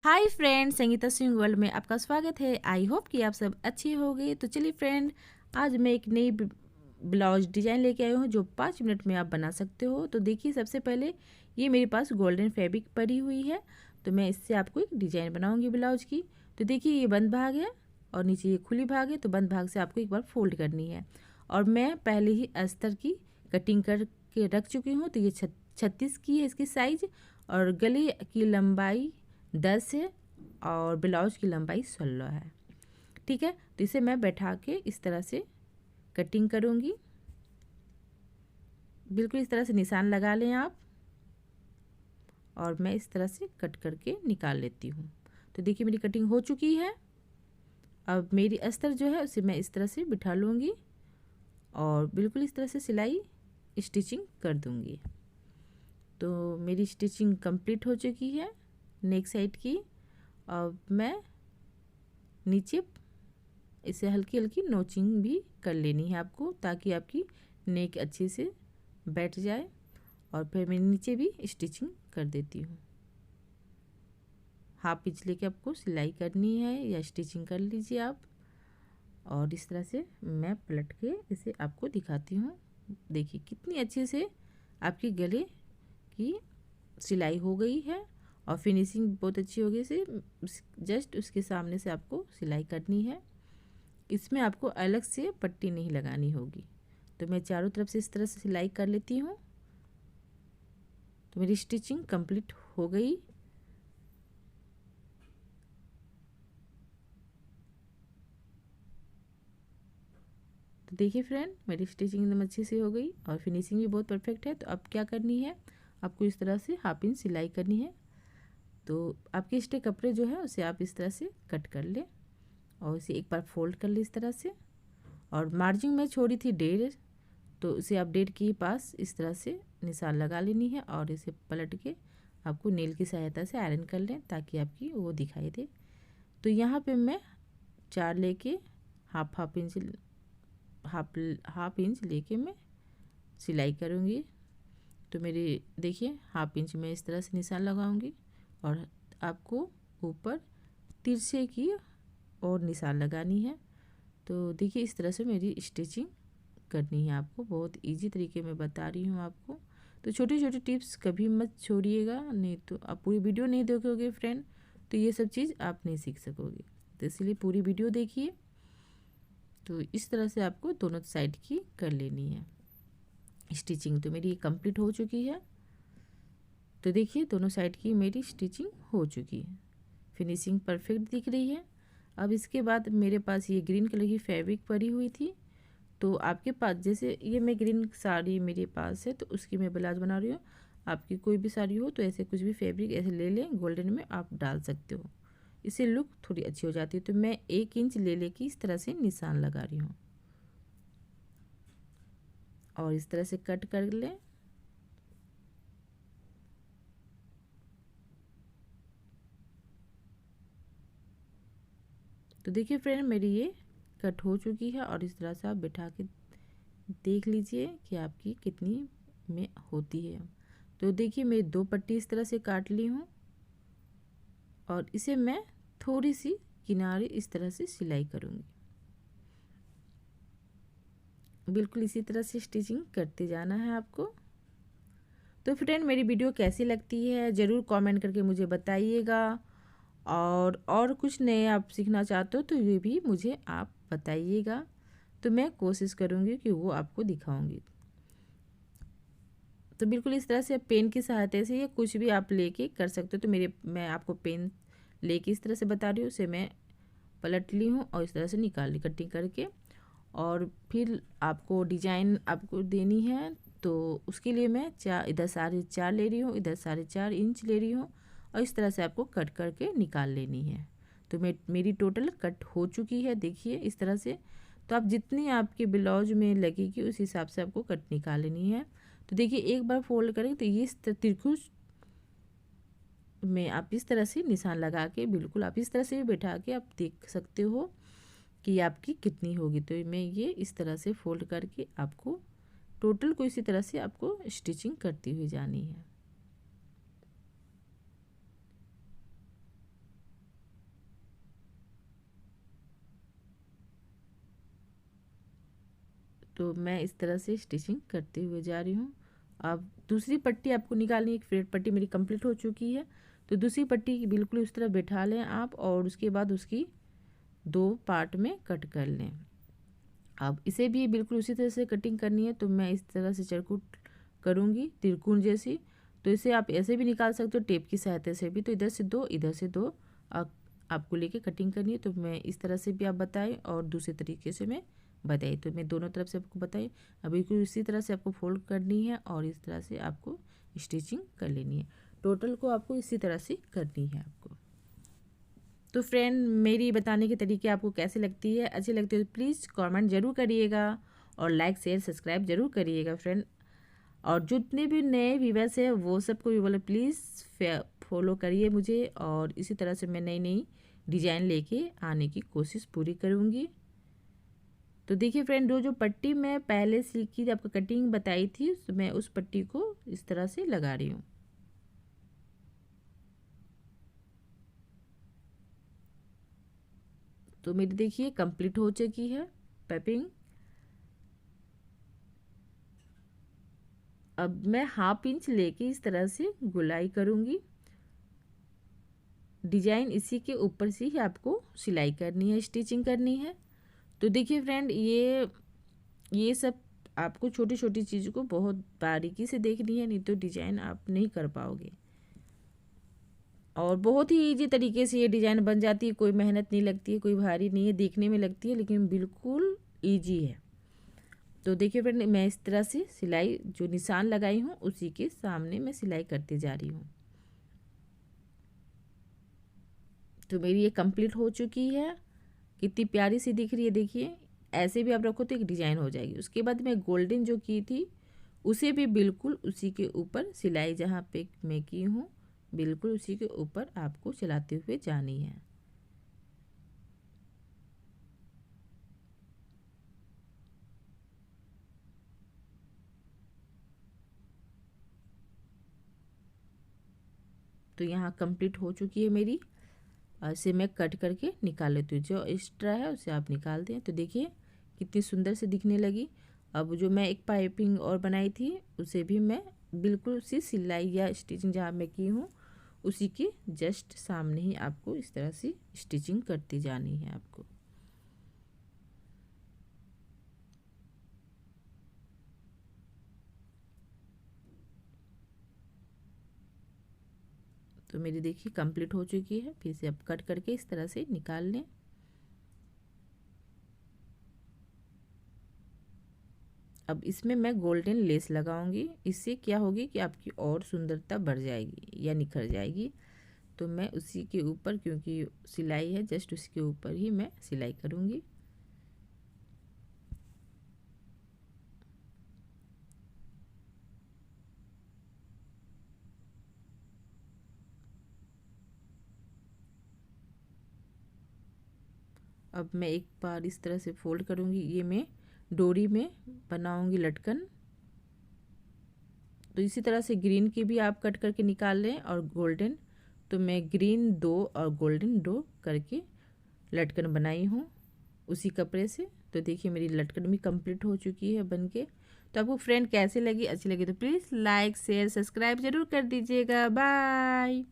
Hi friend, Sangeeta Singh world में आपका स्वागत है। आई होप कि आप सब अच्छे होंगे। तो चलिए फ्रेंड, आज मैं एक नई ब्लाउज डिज़ाइन लेके आई हूँ जो 5 मिनट में आप बना सकते हो। तो देखिए, सबसे पहले ये मेरे पास गोल्डन फैब्रिक पड़ी हुई है, तो मैं इससे आपको एक डिज़ाइन बनाऊँगी ब्लाउज की। तो देखिए, ये बंद भाग है और नीचे ये खुली भाग है, तो बंद भाग से आपको एक बार फोल्ड करनी है। और मैं पहले ही अस्तर की कटिंग करके रख चुकी हूँ। तो ये 36 की है इसकी साइज, और गले की लंबाई 10 है और ब्लाउज की लंबाई 16 है। ठीक है, तो इसे मैं बैठा के इस तरह से कटिंग करूँगी। बिल्कुल इस तरह से निशान लगा लें आप, और मैं इस तरह से कट करके निकाल लेती हूँ। तो देखिए, मेरी कटिंग हो चुकी है। अब मेरी अस्तर जो है उसे मैं इस तरह से बिठा लूँगी और बिल्कुल इस तरह से सिलाई स्टिचिंग कर दूँगी। तो मेरी स्टिचिंग कंप्लीट हो चुकी है नेक साइड की। अब मैं नीचे इसे हल्की हल्की नोचिंग भी कर लेनी है आपको, ताकि आपकी नेक अच्छे से बैठ जाए। और फिर मैं नीचे भी स्टिचिंग कर देती हूँ। हाफ इंच लेके आपको सिलाई करनी है या स्टिचिंग कर लीजिए आप। और इस तरह से मैं पलट के इसे आपको दिखाती हूँ। देखिए कितनी अच्छे से आपके गले की सिलाई हो गई है और फिनिशिंग बहुत अच्छी हो गई। इसे जस्ट उसके सामने से आपको सिलाई करनी है। इसमें आपको अलग से पट्टी नहीं लगानी होगी। तो मैं चारों तरफ से इस तरह से सिलाई कर लेती हूँ। तो मेरी स्टिचिंग कंप्लीट हो गई। तो देखिए फ्रेंड, मेरी स्टिचिंग एकदम अच्छी से हो गई और फिनिशिंग भी बहुत परफेक्ट है। तो अब क्या करनी है, आपको इस तरह से हाफ इंच सिलाई करनी है। तो आपके एक्स्ट्रा कपड़े जो है उसे आप इस तरह से कट कर लें और इसे एक बार फोल्ड कर लें इस तरह से। और मार्जिन में छोड़ी थी 1.5, तो उसे आप 1.5 के पास इस तरह से निशान लगा लेनी है और इसे पलट के आपको नेल की सहायता से आयरन कर लें, ताकि आपकी वो दिखाई दे। तो यहाँ पे मैं 4 लेके हाफ इंच हाफ इंच लेके मैं सिलाई करूँगी। तो मेरी देखिए, हाफ इंच में इस तरह से निशान लगाऊंगी और आपको ऊपर तिरछे की और निशान लगानी है। तो देखिए, इस तरह से मेरी स्टिचिंग करनी है आपको। बहुत इजी तरीके में बता रही हूँ आपको। तो छोटी छोटी टिप्स कभी मत छोड़िएगा, नहीं तो आप पूरी वीडियो नहीं देखोगे फ्रेंड, तो ये सब चीज़ आप नहीं सीख सकोगे। तो इसलिए पूरी वीडियो देखिए। तो इस तरह से आपको दोनों साइड की कर लेनी है स्टिचिंग। तो मेरी कंप्लीट हो चुकी है। तो देखिए, दोनों साइड की मेरी स्टिचिंग हो चुकी है। फिनिशिंग परफेक्ट दिख रही है। अब इसके बाद मेरे पास ये ग्रीन कलर की फैब्रिक पड़ी हुई थी। तो आपके पास, जैसे ये मैं ग्रीन साड़ी मेरे पास है तो उसकी मैं ब्लाउज बना रही हूँ। आपकी कोई भी साड़ी हो तो ऐसे कुछ भी फैब्रिक ऐसे ले लें, गोल्डन में आप डाल सकते हो। इससे लुक थोड़ी अच्छी हो जाती है। तो मैं 1 इंच ले लेके इस तरह से निशान लगा रही हूँ और इस तरह से कट कर लें। तो देखिए फ्रेंड, मेरी ये कट हो चुकी है और इस तरह से आप बिठा के देख लीजिए कि आपकी कितनी में होती है। तो देखिए, मैं 2 पट्टी इस तरह से काट ली हूँ और इसे मैं थोड़ी सी किनारे इस तरह से सिलाई करूँगी। बिल्कुल इसी तरह से स्टिचिंग करते जाना है आपको। तो फ्रेंड, मेरी वीडियो कैसी लगती है ज़रूर कमेंट करके मुझे बताइएगा। और कुछ नए आप सीखना चाहते हो तो ये भी मुझे आप बताइएगा। तो मैं कोशिश करूँगी कि वो आपको दिखाऊँगी। तो बिल्कुल इस तरह से पेन की सहायता से या कुछ भी आप लेके कर सकते हो। तो मैं आपको पेन लेके इस तरह से बता रही हूँ। उसे मैं पलट ली हूँ और इस तरह से निकाल ली कटिंग करके। और फिर आपको डिजाइन आपको देनी है, तो उसके लिए मैं इधर 4.5 ले रही हूँ, इधर 4.5 इंच ले रही हूँ और इस तरह से आपको कट करके निकाल लेनी है। तो मेरी टोटल कट हो चुकी है, देखिए इस तरह से। तो आप जितनी आपके ब्लाउज में लगेगी उस हिसाब से आपको कट निकाल लेनी है। तो देखिए, एक बार फोल्ड करें तो ये त्रिभुज में आप इस तरह से निशान लगा के, बिल्कुल आप इस तरह से भी बैठा के आप देख सकते हो कि आपकी कितनी होगी। तो मैं ये इस तरह से फोल्ड करके आपको टोटल को इसी तरह से आपको स्टिचिंग करती हुई जानी है। तो मैं इस तरह से स्टिचिंग करते हुए जा रही हूँ। अब दूसरी पट्टी आपको निकालनी है। एक फ्लेट पट्टी मेरी कंप्लीट हो चुकी है, तो दूसरी पट्टी बिल्कुल उस तरह बैठा लें आप, और उसके बाद उसकी 2 पार्ट में कट कर लें। अब इसे भी बिल्कुल उसी तरह से कटिंग करनी है, तो मैं इस तरह से चरकूट करूँगी त्रिकोण जैसी। तो इसे आप ऐसे भी निकाल सकते हो टेप की सहायता से भी। तो इधर से 2 इधर से 2 आपको लेके कटिंग करनी है। तो मैं इस तरह से भी आप बताएं और दूसरे तरीके से मैं बताई, तो मैं दोनों तरफ से आपको बताई। अब बिल्कुल इसी तरह से आपको फोल्ड करनी है और इस तरह से आपको स्टिचिंग कर लेनी है। टोटल को आपको इसी तरह से करनी है आपको। तो फ्रेंड, मेरी बताने के तरीके आपको कैसे लगती है, अच्छी लगती है तो प्लीज़ कमेंट ज़रूर करिएगा और लाइक शेयर सब्सक्राइब ज़रूर करिएगा फ्रेंड। और जितने भी नए व्यूअर्स हैं वो सबको भी बोले प्लीज़ फॉलो करिए मुझे, और इसी तरह से मैं नई नई डिज़ाइन लेके आने की कोशिश पूरी करूँगी। तो देखिए फ्रेंड, जो पट्टी मैं पहले सीखी थी, आपको कटिंग बताई थी, तो मैं उस पट्टी को इस तरह से लगा रही हूँ। तो मेरी देखिए कंप्लीट हो चुकी है पाइपिंग। अब मैं 1/2 इंच लेके इस तरह से गुलाई करूँगी। डिजाइन इसी के ऊपर से ही आपको सिलाई करनी है, स्टिचिंग करनी है। तो देखिए फ्रेंड, ये सब आपको छोटी छोटी चीज़ों को बहुत बारीकी से देखनी है, नहीं तो डिजाइन आप नहीं कर पाओगे। और बहुत ही इजी तरीके से ये डिजाइन बन जाती है, कोई मेहनत नहीं लगती है, कोई भारी नहीं है, देखने में लगती है लेकिन बिल्कुल इजी है। तो देखिए फ्रेंड, मैं इस तरह से सिलाई जो निशान लगाई हूँ उसी के सामने मैं सिलाई करती जा रही हूँ। तो मेरी ये कंप्लीट हो चुकी है। कितनी प्यारी सी दिख रही है, देखिए ऐसे भी आप रखो तो एक डिजाइन हो जाएगी। उसके बाद मैं गोल्डन जो की थी उसे भी बिल्कुल उसी के ऊपर सिलाई जहाँ पे मैं की हूँ बिल्कुल उसी के ऊपर आपको चलाते हुए जानी है। तो यहाँ कंप्लीट हो चुकी है मेरी। इसे मैं कट करके निकाल लेती हूँ, जो एक्स्ट्रा है उसे आप निकाल दें। तो देखिए कितनी सुंदर से दिखने लगी। अब जो मैं एक पाइपिंग और बनाई थी उसे भी मैं बिल्कुल उसी सिलाई या स्टिचिंग जहाँ मैं की हूँ उसी के जस्ट सामने ही आपको इस तरह से स्टिचिंग करती जानी है आपको। तो मेरी देखिए कंप्लीट हो चुकी है। फिर से आप कट करके इस तरह से निकाल लें। अब इसमें मैं गोल्डन लेस लगाऊंगी। इससे क्या होगी कि आपकी और सुंदरता बढ़ जाएगी या निखर जाएगी। तो मैं उसी के ऊपर, क्योंकि सिलाई है जस्ट उसके ऊपर ही मैं सिलाई करूंगी। अब मैं एक बार इस तरह से फोल्ड करूंगी। ये मैं डोरी में बनाऊंगी लटकन। तो इसी तरह से ग्रीन की भी आप कट करके निकाल लें और गोल्डन। तो मैं ग्रीन 2 और गोल्डन 2 करके लटकन बनाई हूँ उसी कपड़े से। तो देखिए मेरी लटकन भी कंप्लीट हो चुकी है बनके। तो आपको फ्रेंड कैसे लगी, अच्छी लगी तो प्लीज़ लाइक शेयर सब्सक्राइब ज़रूर कर दीजिएगा। बाय।